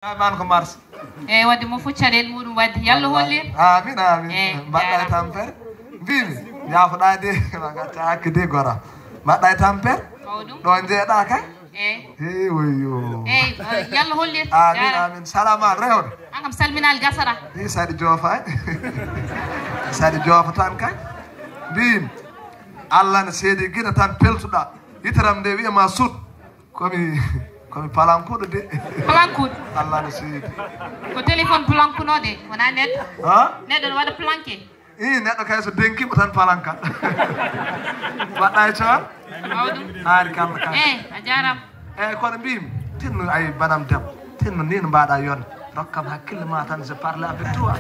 Man ko mars. Wadde mo fuccade muɗum wadde yalla holli. Amin amin. Mbaɗɗa e tampere. Mbimi yafuɗa de ma gacca hakke de gora. Mbaɗɗa e tampere. Ɗo jeeɗa kay. Woyo. Yalla holli. Amin amin. Salama rewde. An kam salminal gasara. Saɗi joofa saɗi joofa tan kay. Mbimi Allah ne seedi guiɗa tan peltuɗa. Yitaram nde wiyama sut komi palankuɗo de. Palankuɗo. Allah ne seedi. Ko téléphone palankunode wona neɗɗo. Neɗɗo ne waɗa planqué. Neɗɗo kay so denkimo tan palankat. Mbaɗɗa e coon. Mawɗum. Haari kamɓe kay. A jarama. Kono mbimi tinno ay banam debbo tinno ni no mbaɗa yonde rokkam hakkille ma tan je parle avec toi.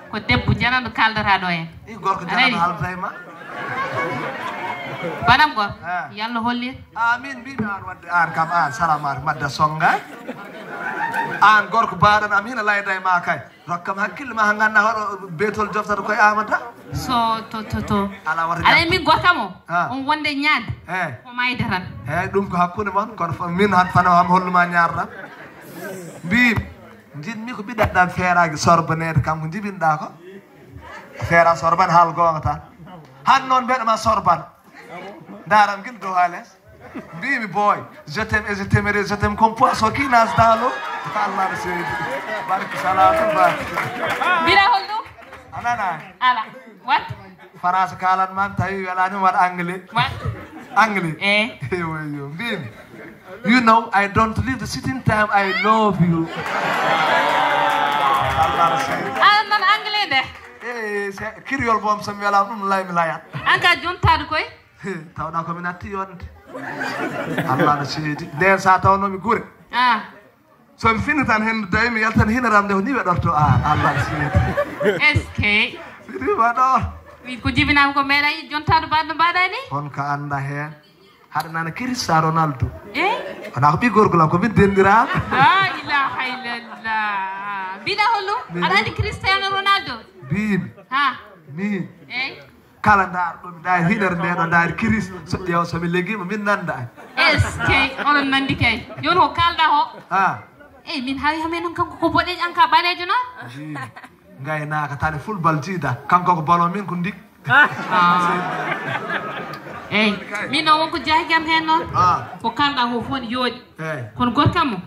Ko debbo jananɗo kaldata ɗo en. Gorko jananɗo haldata e ma. Banam go yalla holli. Amin mbimi an wadde an kam an salamatu madda songa. An gorko baɗan am hina layda e ma kay rokkam hakkille ma ha ganda hoɗo beetol joftata koye amata. So to ala wata ala min gorkam o on wonde ñaade o mayde tan ɗum ko hakkude mon kono min han fana ham holluma ñaarɗam mbimi jinmi ko ɓiɗɗaɗɗam feeraki sorbanede kam ko jibinɗa ko feera sorban haal gonga tan han noon mbeɗama sorban daram guil dow ha less mbimi boy je t'aime et je t'aimerai je t'aime comme poisson qui nage dans l'eau Allah ne seedi barke salatu barke mbiɗa holɗum anana ala what France kalan man tawi welani waɗa anglais what anglais woyo mbimi you know I don't leave the sitting time I love you Allah ne seedi ala nan anglais de kiriol boom somi welama ɗum laymi layat an ka jontade koye tawɗa komi natti yonde Allah ne seedi nden sa tawnomi guure somi fini tan hen dawi mi yaltan hinaram nde ko ni weɗorto Allah ne seedi est ce que wiɗima ɗo ko jibinama ko meeɗa yi jontade mbaɗno mbaɗa ni on ko anda hen haɗa nana Cristiano Ronaldo wona ko ɓi gorgolam ko min dendirama la ilaha illallah mbiɗa hollum aɗa andi Cristiano Ronaldo mbimi min kala darɗomi dari hiɗere nde ɗo dari Chris so ƴeewa somi leguima min nanda an est ce que onon nandi kay joni ko kalɗa o min hawi hamen noon kanko ko boɗejo an ka ɓalejo noon gaynaka tan e football jiida kanko ko ballon min ko ndig min noon wonko jaahi gam hen noon ko kalɗa ko fof ne yooɗi kono gorkam o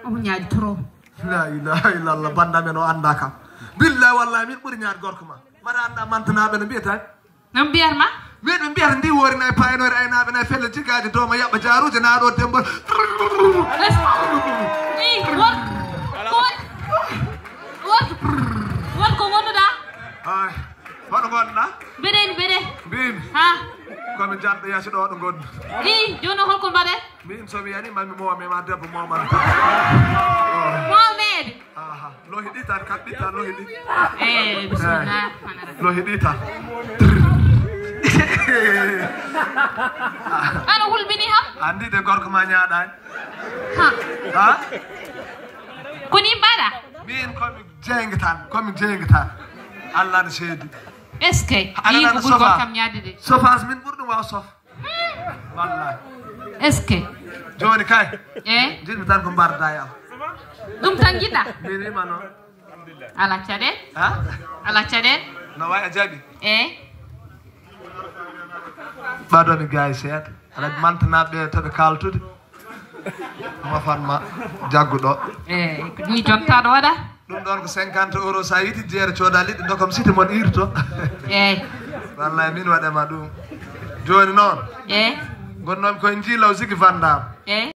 omo ñaadi trop la ilaha illallah bandamen o anda kam billahi wallahi min ɓuuri ñaade gorko ma mbaɗa anda mantanaɓe no mbiyata no mbiyatma min ɓe mbiyata ndi worina e paynore aynaɓe na felle jiggaji dowma yaɓɓa jaruje naɗo dembol wonko gonnuɗa hoɗo gonɗa mbeɗeni mbimi komi janɗo yasi ɗo ɗo gonɗu joni holko mbaɗe min somi yani mami momema debbo momana momede lohi ɗi tan kam ɗi tan lohi ɗi bisimillah lohi ɗi tan ana hulɓini ham andi de gorko ma ñaɗani koni mbaɗa min komi jeygue tan Allah ne seedi est ce que yi ko ɓuuri gorkam ñaade de sofas min ɓuuri ɗum waw sof wallahi est ce que joni kay jiɗmi tan ko mbarda yam ɗum tan jiɗɗa min wima noon ala caɗel ala caɗel no way a jaaɓi ɓadomi gaay seeɗa aɗa mantanaɓe toɓe kaltude mofanma jagguɗo ni jontaɗo waɗa ɗum ɗon ko 50 € sa yiti jeere cooda liɗɗi dokkam siti mon irto wallahi min waɗema ɗum joni noon gonnomi koye jiilaw sigi vandam